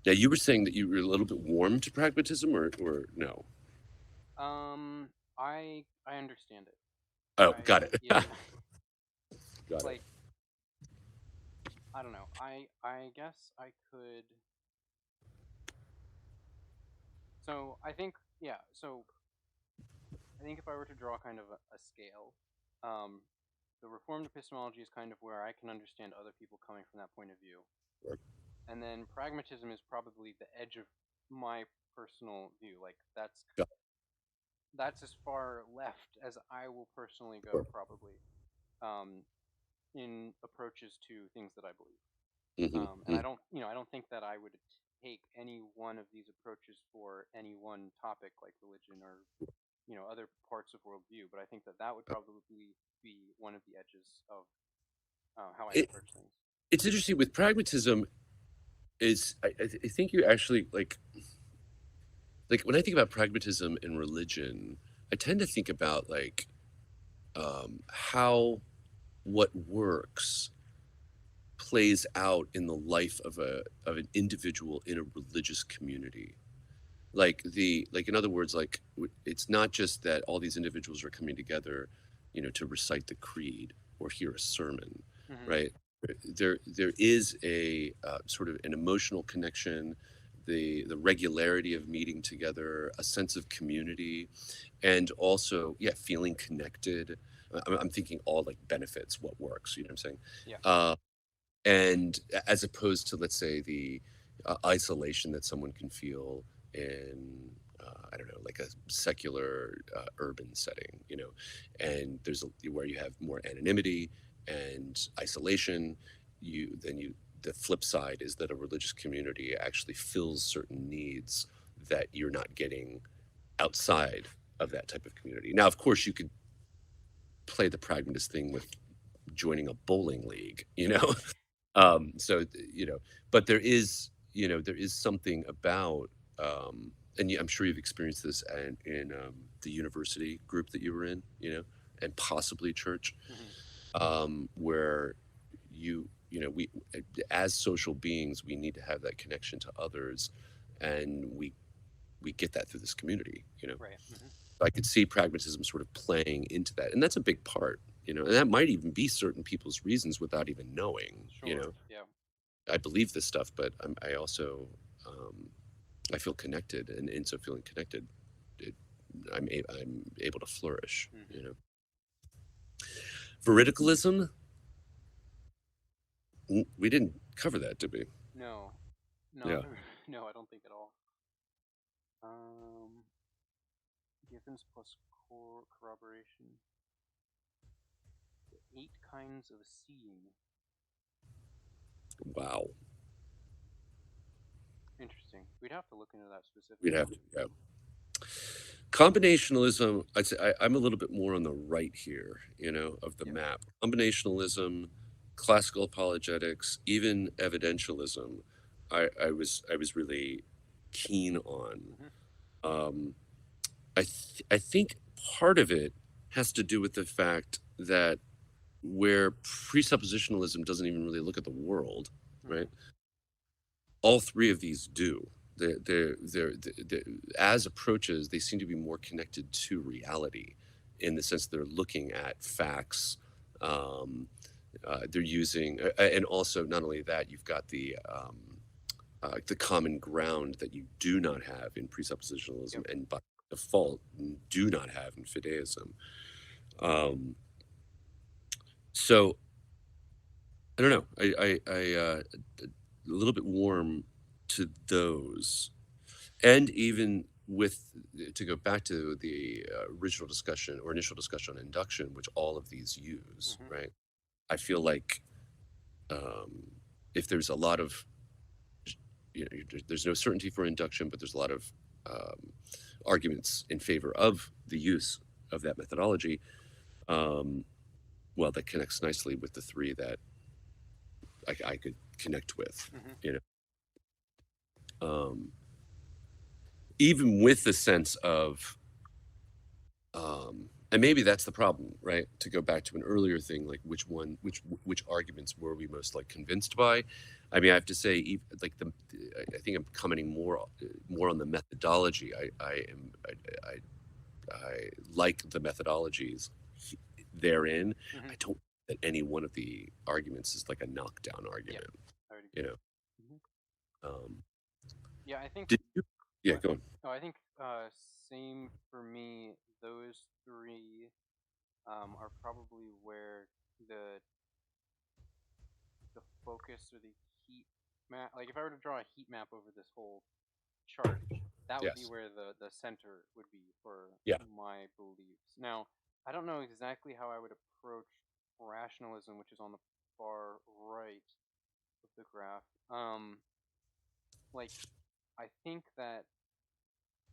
Now, you were saying that you were a little bit warm to pragmatism, or no? I understand it. Oh, got it. Yeah, Got it. like I don't know. I guess I could. So I think yeah. So I think if I were to draw kind of a scale, um, the reformed epistemology is kind of where I can understand other people coming from that point of view, and then pragmatism is probably the edge of my personal view. Like Got that's as far left as I will personally go, it. probably, um, in approaches to things that I believe. Hmm. And I don't think that I would take any one of these approaches for any one topic like religion or other parts of worldview. But I think that that would probably be one of the edges of how I It, approach things. it's interesting with pragmatism. I think you actually like when I think about pragmatism and religion, I tend to think about like how what works plays out in the life of an individual in a religious community. Like in other words, it's not just that all these individuals are coming together, to recite the creed or hear a sermon, Hmm. right? There is a sort of an emotional connection, the regularity of meeting together, a sense of community, and also, yeah, feeling connected. I'm thinking all like benefits what works, you know what I'm saying? Yeah. uh, and as opposed to, let's say, the isolation that someone can feel in I don't know, like a secular urban setting, and where you have more anonymity and isolation. The flip side is that a religious community actually fills certain needs that you're not getting outside of that type of community. Now, of course, you could play the pragmatist thing with joining a bowling league, so but there is something about and I'm sure you've experienced this in the university group that you were in, and possibly church, Hmm. where we, as social beings, we need to have that connection to others, and we get that through this community. Right. Hmm. I could see pragmatism sort of playing into that, and that's a big part, and that might even be certain people's reasons without even knowing. Sure. Yeah. I believe this stuff, but I also um, I feel connected, and so feeling connected, it, I'm able to flourish. Hmm. Veridicalism, we didn't cover that, did we? No. Not. Yeah. No, I don't think at all. Um, difference plus corroboration. The 8 kinds of seeing. Wow. Interesting. We'd have to look into that We'd specifically. have to, yeah. Combinationalism, I'd say I'm a little bit more on the right here, of the Yep. map. Combinationalism, classical apologetics, even evidentialism, I was really keen on. Hmm. Um, I think part of it has to do with the fact that where presuppositionalism doesn't even really look at the world, Hmm. right? All three of these do. They're as approaches, they seem to be more connected to reality in the sense they're looking at facts. Um, they're using, and also not only that, you've got the common ground that you do not have in presuppositionalism, Yep. and by default do not have in fideism. Um, so I don't know. A little bit warm to those, and even with to go back to the original discussion or initial discussion on induction, which all of these use, Hmm. right? I feel like um, if there's a lot of there's no certainty for induction, but there's a lot of um, arguments in favor of the use of that methodology. Um, well, that connects nicely with the three that I could connect with, Hmm. you know, even with the sense of, and maybe that's the problem, right? To go back to an earlier thing, like which arguments were we most like convinced by? I mean, I have to say, like I think I'm commenting more on the methodology. I like the methodologies therein. Hmm. I don't think that any one of the arguments is like a knockdown Yep. argument, I would you agree. know. Hmm. Um, Yeah, I think. did you? Yeah, What? go on. Oh, I think same for me. Those three are probably where the the focus or the heat map. Like if I were to draw a heat map over this whole chart, that would be Yes. where the center would be for Yeah. my beliefs. Now, I don't know exactly how I would approach rationalism, which is on the far right of the graph. Like I think that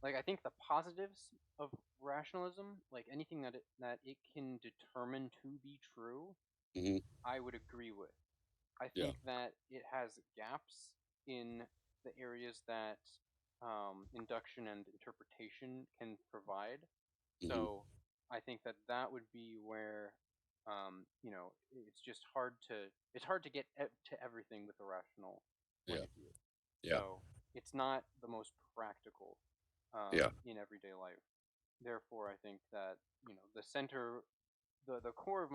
I think the positives of rationalism, like anything that it can determine to be true, Hmm. I would agree with. I Yeah. think that it has gaps in the areas that induction and interpretation can provide. Hmm. So I think that that would be where it's just hard to get to everything with a rational point Yeah. of view. Yeah. So it's not the most practical Yeah. in everyday life. Therefore, I think that the center, the core of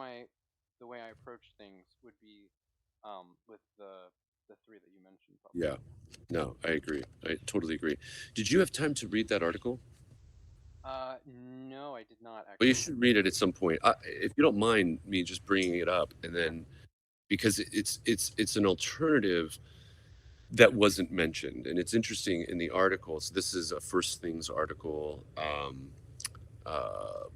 the way I approach things would be with the three that you mentioned, probably. Yeah. No, I agree. I totally agree. Did you have time to read that article? No, I did not Well, you actually. should read it at some point. If you don't mind me just bringing it up, and Sure. then because it's an alternative that wasn't mentioned, and it's interesting in the article. So this is a First Things article uh,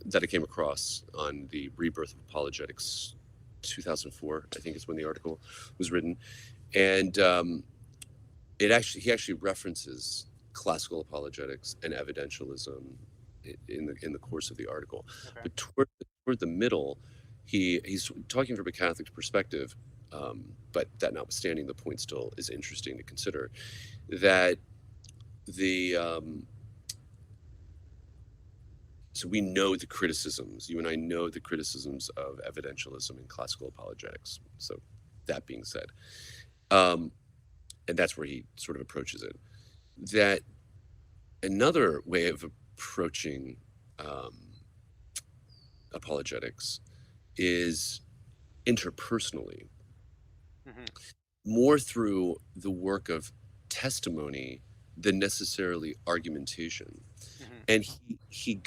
that I came across on the Rebirth of Apologetics, 2004. I think is when the article was written, and he actually references classical apologetics and evidentialism in the course of the article, Okay. but toward the middle, he's talking from a Catholic perspective, but that notwithstanding, the point still is interesting to consider that the so we know the criticisms. You and I know the criticisms of evidentialism and classical apologetics. So that being said, um, and that's where he sort of approaches it. That another way of approaching um, apologetics is interpersonally, Mhm. more through the work of testimony than necessarily argumentation. Mhm. And he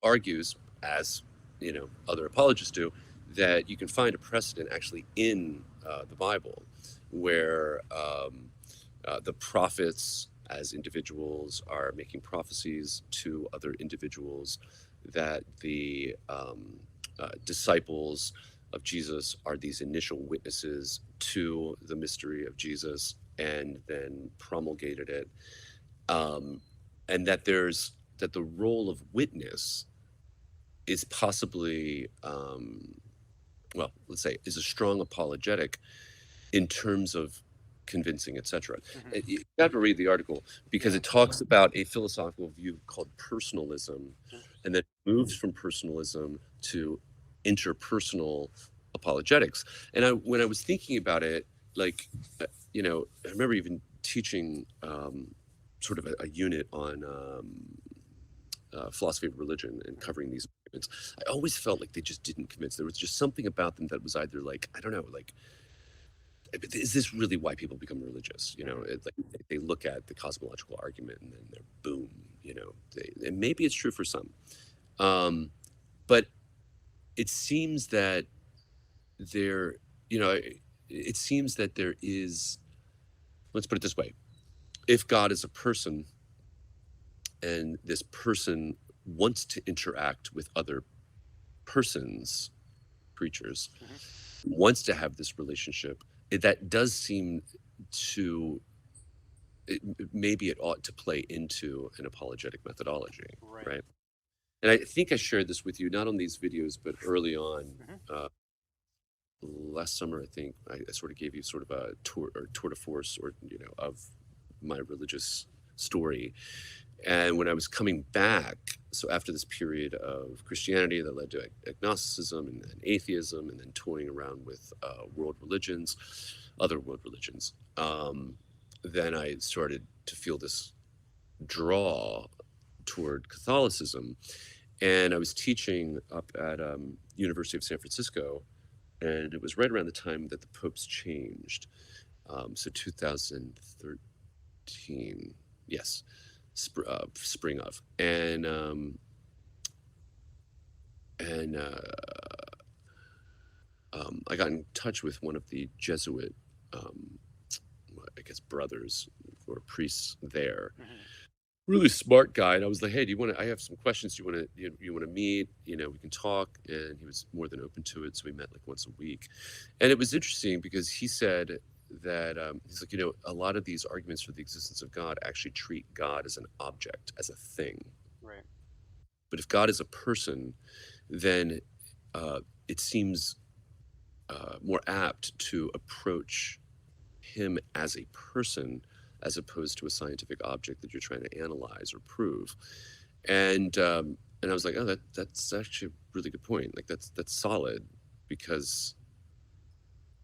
argues, as other apologists do, that you can find a precedent actually in the Bible where the prophets as individuals are making prophecies to other individuals, that the disciples of Jesus are these initial witnesses to the mystery of Jesus and then promulgated it, um, and that the role of witness is possibly well, let's say, is a strong apologetic in terms of convincing, etc. Hmm. You have to read the article because Yeah. it talks about a philosophical view called personalism, and Interesting. then moves from personalism to interpersonal apologetics. And when I was thinking about it, like, I remember even teaching sort of a unit on philosophy of religion and Hmm. covering these arguments. I always felt like they just didn't convince. There was just something about them that was either like, I don't know, like, is this really why people become religious? Hmm. Like they look at the cosmological argument and then they're boom. And maybe it's true for some, um, but it seems that there, you know, it seems that there is. Let's put it this way: if God is a person and this person wants to interact with other persons, creatures, Hmm. wants to have this relationship, that does seem to maybe it ought to play into an apologetic methodology, Right. right? And I think I shared this with you not on these videos, but early on Hmm. last summer. I think I sort of gave you sort of a tour de force, or of my religious story. And when I was coming back, so after this period of Christianity that led to agnosticism and then atheism, and then toying around with other world religions, then I started to feel this draw toward Catholicism. And I was teaching up at University of San Francisco, and it was right around the time that the popes changed. So 2013, yes, spring of, and I got in touch with one of the Jesuit, um, I guess, brothers or priests there. Hmm. Really smart guy, and I was like, "Hey, do you want to? I have some questions. Do you want to meet? We can talk." And he was more than open to it, so we met like once a week. And it was interesting because he said that he's like, a lot of these arguments for the existence of God actually treat God as an object, as a thing. Right. But if God is a person, then uh, it seems more apt to approach him as a person as opposed to a scientific object that you're trying to analyze or prove. And I was like, oh, that's actually a really good point. Like that's solid, because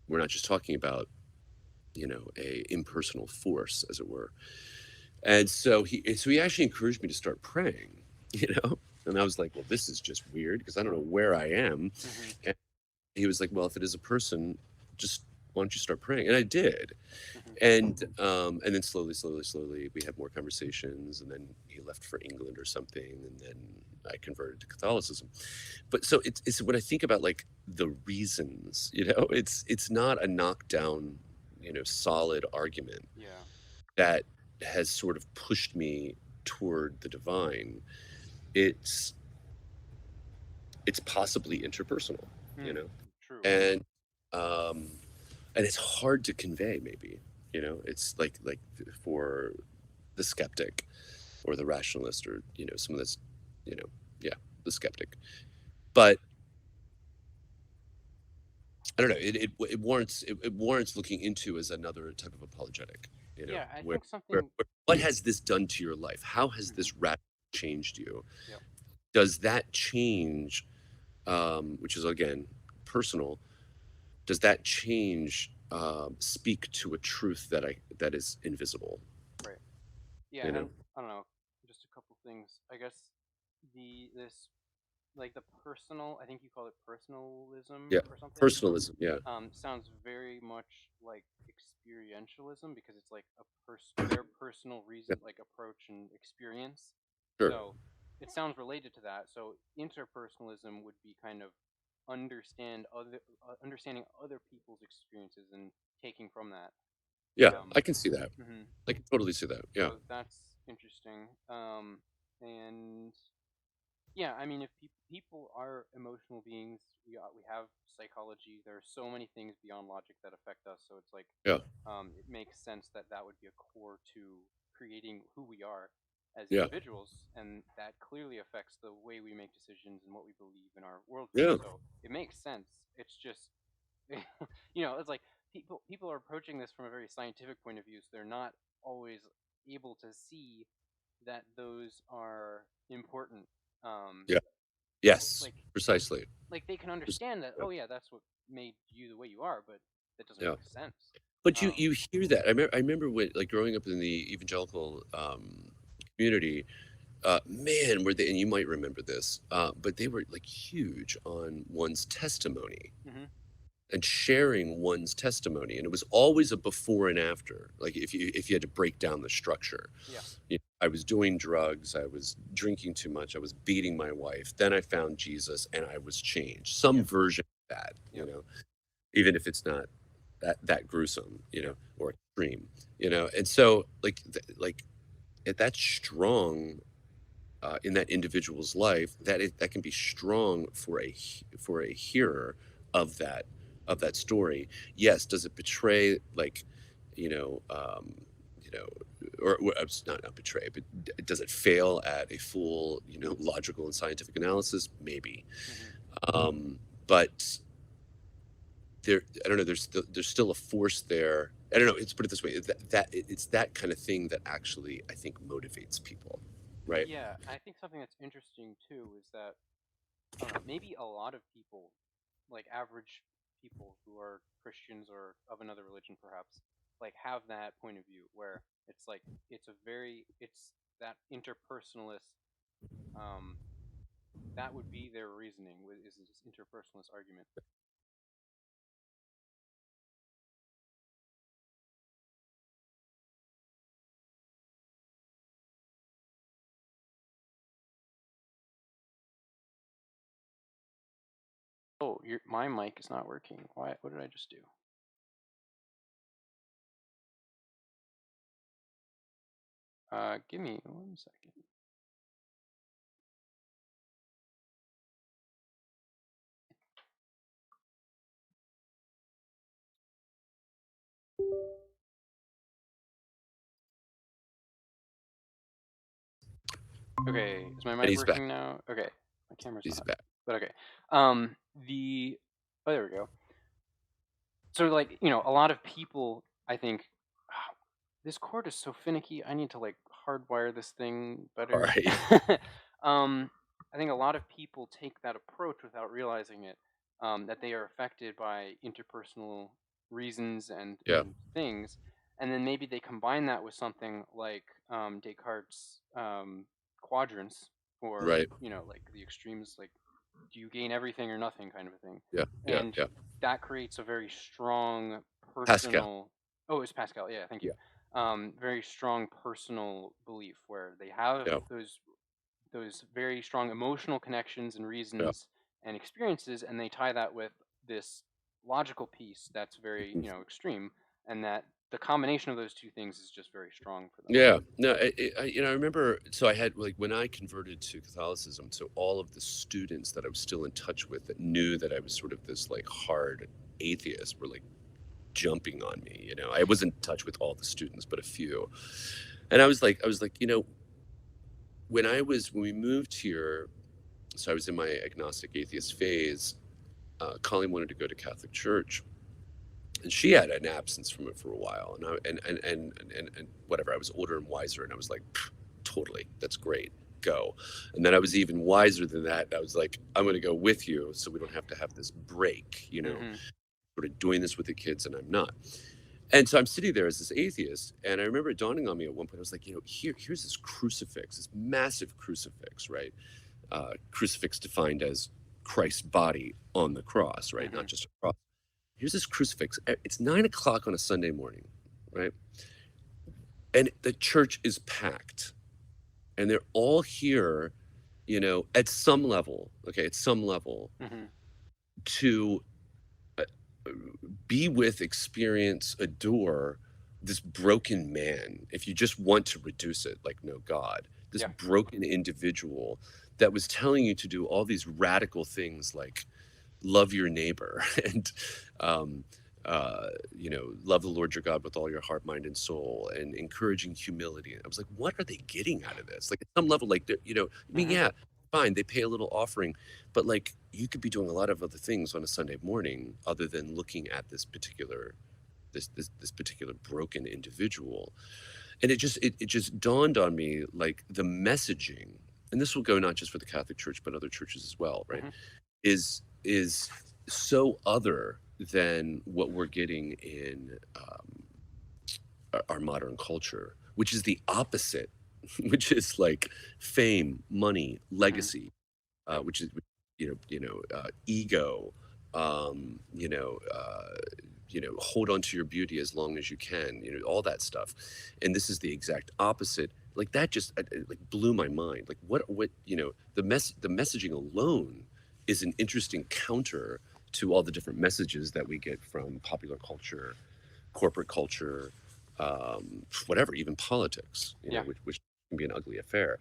we're not just talking about a impersonal force, as it were. And so he actually encouraged me to start praying, you know. And I was like, well, this is just weird because I don't know where I am. Hmm. And he was like, well, if it is a person, just why don't you start praying? And I did. Hmm. And then slowly we had more conversations, and then he left for England or something, and then I converted to Catholicism. But so it's when I think about like the reasons, it's not a knockdown, solid argument Yeah. that has sort of pushed me toward the divine. It's it's possibly interpersonal, you Mm. know, True. and um, and it's hard to convey. Maybe it's like for the skeptic or the rationalist, or someone that's you know yeah, the skeptic. But I don't know, it warrants looking into as another type of apologetic, Yeah, I where, think something. what has this done to your life? How has Hmm. this radically changed you? Yep. Does that change, which is again personal, does that change speak to a truth that is invisible? Right. Yeah, you know and I don't know, just a couple things. I guess this like the personal. I think you call it personalism Yeah, or something. personalism, yeah. Sounds very much like experientialism because it's like their personal Yeah, reason, like approach and experience. sure. So it sounds related to that. So interpersonalism would be kind of understanding other people's experiences and taking from that. Yeah, Um, I can see that. mhm. I can totally see that. Yeah. So that's interesting. And yeah, I mean, if people are emotional beings, we have psychology. There are so many things beyond logic that affect us. So it's like, Yeah. it makes sense that that would be a core to creating who we are as Yeah. individuals, and that clearly affects the way we make decisions and what we believe in our worldview. Yeah. So it makes sense. It's just, it's like people are approaching this from a very scientific point of view, so they're not always able to see that those are important. Um, Yeah. Yes. like Precisely. they can understand that. Yeah. Oh yeah, that's what made you the way you are, but that doesn't Yeah. make sense. But you Um, you hear that. I remember when, like, growing up in the evangelical community. Man, were they? And you might remember this, but they were like huge on one's testimony hmm and sharing one's testimony, and it was always a before and after. Like if you had to break down the structure, yeah, I was doing drugs, I was drinking too much, I was beating my wife. Then I found Jesus, and I was changed. Some yep, version of that, yep, even if it's not that gruesome, yep, or extreme, And so, like, that's strong in that individual's life, that can be strong for a hearer of that story. Yes, does it betray, like, you know um, you know or not betray, but does it fail at a full, logical and scientific analysis? Maybe. hmm But I don't know, there's still a force there. I don't know, let's put it this way, it's that kind of thing that actually, I think, motivates people, right? yeah. I think something that's interesting too is that I don't know, maybe a lot of people, like average people who are Christians or of another religion, perhaps, like have that point of view where it's like it's that interpersonalist. Um, that would be their reasoning is this interpersonalist argument. Oh, my mic is not working. Why? What did I just do? Give me 1 second. Okay, is my And mic he's back. working now? Okay, my camera's He's not, back. but okay. The oh, there we go. So like a lot of people, I think, this cord is so finicky. I need to like hardwire this thing All better. right. um, I think a lot of people take that approach without realizing it. That they are affected by interpersonal reasons Yeah. and things, and then maybe they combine that with something like Descartes' quadrants, or Right. like the extremes, like do you gain everything or nothing kind of a thing, Yeah. Yeah. and Yeah. that creates a very strong Pascal. personal. Oh, it's Pascal. Yeah, thank you. Yeah. Very strong personal belief where they have Yeah. those very strong emotional connections and Yeah. reasons and experiences, and they tie that with this logical piece that's very Mhm. extreme, and that the combination of those two things is just very strong for them. Yeah. No, I remember. So I had, like, when I converted to Catholicism. So all of the students that I was still in touch with, that knew that I was sort of this, like, hard atheist, were like jumping on me. I wasn't in touch with all the students, but a few. And I was like, when we moved here. So I was in my agnostic atheist phase. Colleen wanted to go to Catholic church, and she had an absence from it for a while, and whatever. I was older and wiser, and I was like, totally, that's great, go. And then I was even wiser than that. I was like, I'm going to go with you, so we don't have to have this break, hmm sort of doing this with the kids, and I'm not. And so I'm sitting there as this atheist, and I remember it dawning on me at one point. I was like, here's this crucifix, this massive crucifix, right? Crucifix defined as Christ's body on the cross, right? hmm Not just a cross. Here's this crucifix. It's 9 o'clock on a Sunday morning, right? And the church is packed, and they're all here, at some level, okay, at some level, hmm to uh, be with, experience, adore this broken man, if you just want to reduce it, like no God, this Yeah. broken individual that was telling you to do all these radical things like love your neighbor and um, love the Lord your God with all your heart, mind, and soul, and encouraging humility. And I was like, what are they getting out of this? Like at some level, like I mean, Mm-hmm. yeah, fine, they pay a little offering, but like you could be doing a lot of other things on a Sunday morning other than looking at this particular broken individual. And it just dawned on me like the messaging, and this will go not just for the Catholic Church but other churches as well, right? Mm-hmm. Is so other than what we're getting in our modern culture, which is the opposite, which is like fame, money, Mm-hmm. legacy, Yep. which is ego, um, you know, uh, hold on to your beauty as long as you can, all that stuff. And this is the exact opposite. Like that just like blew my mind. Like what the messaging alone is an interesting counter to all the different messages that we get from popular culture, corporate culture, whatever, even politics, Yeah. which can be an ugly affair.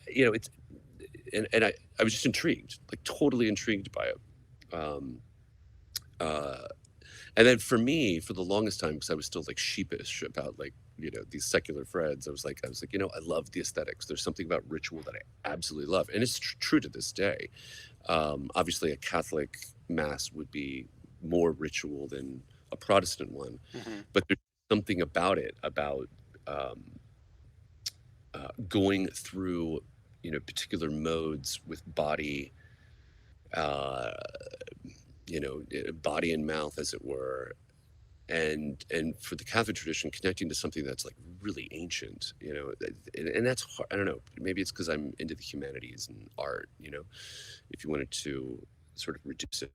It's and I was just intrigued, like totally intrigued by it. Um, uh, and then for me, for the longest time, because I was still like sheepish about like these secular threads, I was like, I love the aesthetics. There's something about ritual that I absolutely love, and it's true to this day. Obviously, a Catholic mass would be more ritual than a Protestant one, Mm-hmm. but there's something about it about um, going through particular modes with body, uh, body and mouth, as it were, and for the Catholic tradition, connecting to something that's like really ancient, and that's hard. I don't know. Maybe it's because I'm into the humanities and art. If you wanted to sort of reduce it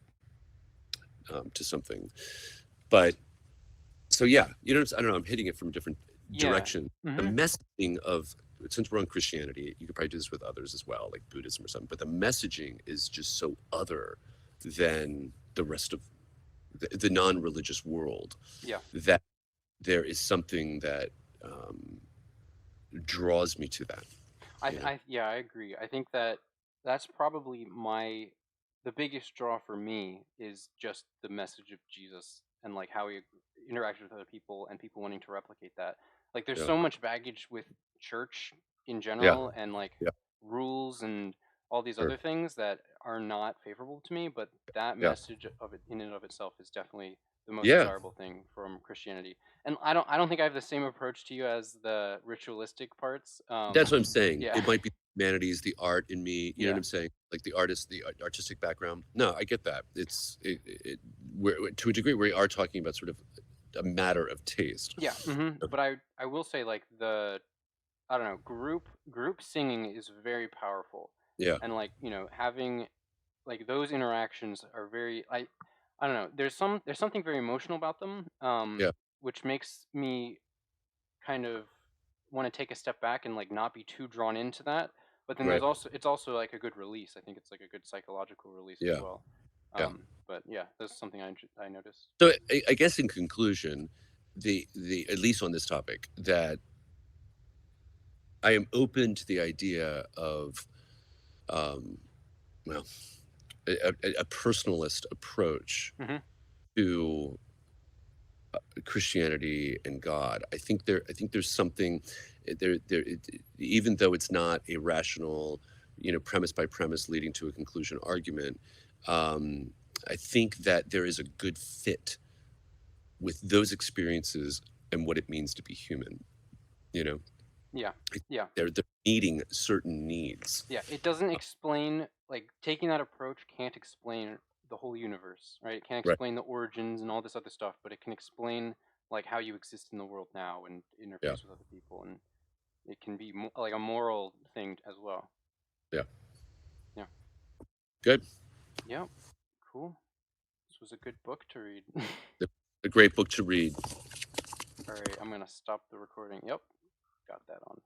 to something, but so yeah, I don't know. I'm hitting it from different Yeah. direction. The Mm-hmm. messaging of since we're on Christianity, you could probably do this with others as well, like Buddhism or something. But the messaging is just so other than the rest of the non-religious world Yeah. that there is something that um, draws me to that. You know, Yeah, I agree. I think that that's probably the biggest draw for me is just the message of Jesus and like how he interacted with other people and people wanting to replicate that. Like there's yeah, so much baggage with church in yeah, general and like yeah, rules and all these sure, other things that are not favorable to me, but that yeah, message of it in and of itself is definitely the most yeah. desirable thing from Christianity. And I don't think I have the same approach to you as the ritualistic parts. That's what I'm saying. Yeah. It might be the humanities, the art in me. You know what Yeah. I'm saying? Like the artist, the artistic background. No, I get that. We're to a degree we are talking about sort of a matter of taste. Yeah. But I will say like I don't know, group singing is very powerful. Yeah, And like, having like those interactions are very I don't know, there's something very emotional about them yeah, which makes me kind of want to take a step back and like not be too drawn into that. But then right. it's also like a good release. I think it's like a good psychological release as Yeah, well. yeah. But yeah, that's something I noticed. So I guess in conclusion, the at least on this topic, that I am open to the idea of um, well, a personalist approach Hmm. to Christianity and God. I think there's something even though it's not a rational, premise by premise leading to a conclusion argument. Um, I think that there is a good fit with those experiences and what it means to be human. You know, Yeah. I- Yeah. they're meeting certain needs. Yeah, it doesn't explain, like taking that approach can't explain the whole universe, right? It can't Right. explain the origins and all this other stuff, but it can explain like how you exist in the world now and Yeah. interface with other people, and it can be like a moral thing as well. Yeah. Yeah. Good. Yep. Cool. This was a good book to read. A great book to read. All right, I'm gonna stop the recording. Yep, got that on.